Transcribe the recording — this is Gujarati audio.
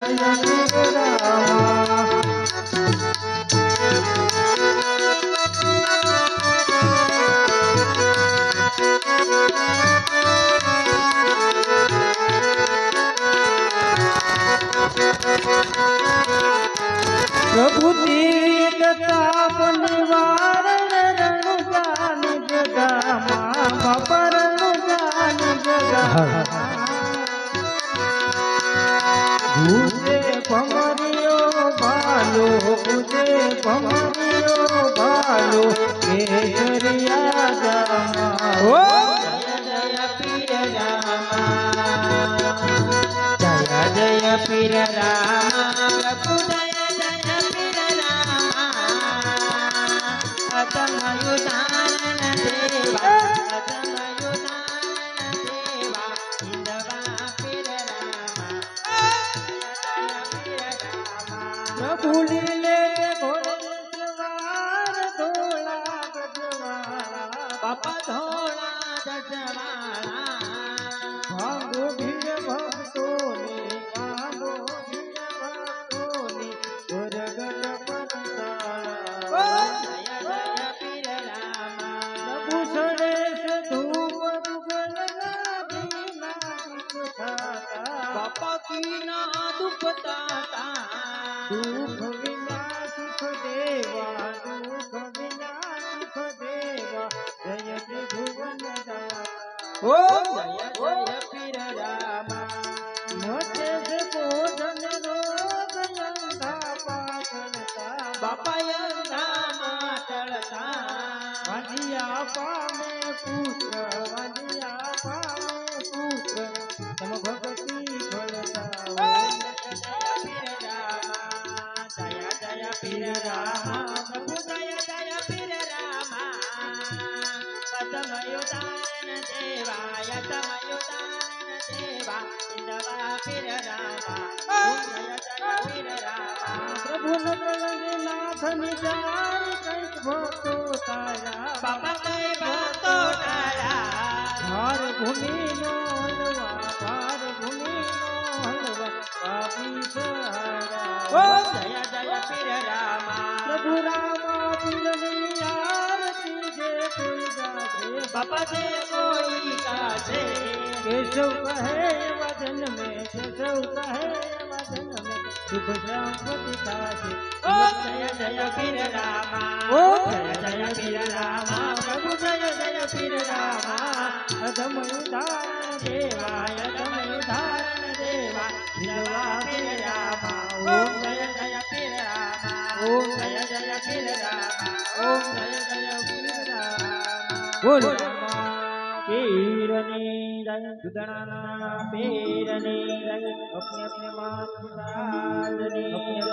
પ્રભુ તીર્થતાપ નિવારણ રણુજાન જગામાં બાપા રણુજાન જગામાં ભૂજે ભમરિયો ભાલો ભૂજે ભમરિયો ભાલો કેસરિયા જામા ઓ જય જય પીર રામા જય જય પીર રામા પ્રભુ ભૂલી લે ઘોડસવાર ધોળા ગજવાળા બાપા ધોળા ગજવાળા ભાંગો ભીડ ભક્તોની ભાંગો ભીડ ભક્તોની ગરગર પરસાળા જય જય પીર રામા પ્રભુ સડેશ ધૂપ દુગલના બાપા કીના દુપતાતા દુઃખ વિના સુખ દેવા દુઃખ વિના સુખ દેવા જય ત્રિભુવન દાતા ઓ જય જય પીર રામા મોટે સે ભોજન રોગ અંધા પાટળતા બાપા અંધા માટળતા વાંધિયા પામે પુત્ર વાંધિયા પામે પુત્ર તમ ભક્તિ ફળતા પીર રામા પ્રભુ જય જય પીર રામા તમયુદાન દેવાય તમયુદાન દેવા ઇન્દવા પીર રામા જય જય પીર રામા પ્રભુ નગરંગે નાથ નિજાય કઈક ભક્તો તારા બાપા કઈ ભક્તો તારા ભાર ભૂમિ નો હલવા ભાર ભૂમિ નો હલવા પાપી સહારા ઓ જય જય પીર રામા પ્રભુ રામા પીરની આરતી જે કોઈ ગાશે બાપા જે કોઈ ગાશે કેશવ કહે વચન में केशव કહે વચન में સુખ સંપત્તિ થાશે ઓ જય જય પીર રામા ઓ જય જય પીર રામા પ્રભુ જય જય પીર રામા અધમ ઉદાહરણ દેવાય અધમ ઉદાહરણ દેવા વિધવા પીર રામા ઓમ જય જય પીર રામા ઓમ જય જય પીર રામા ઓમ જય જય પીર રામા બોલ પીરની જય દુદણાના પીરની જય અપને અપને માત રાજની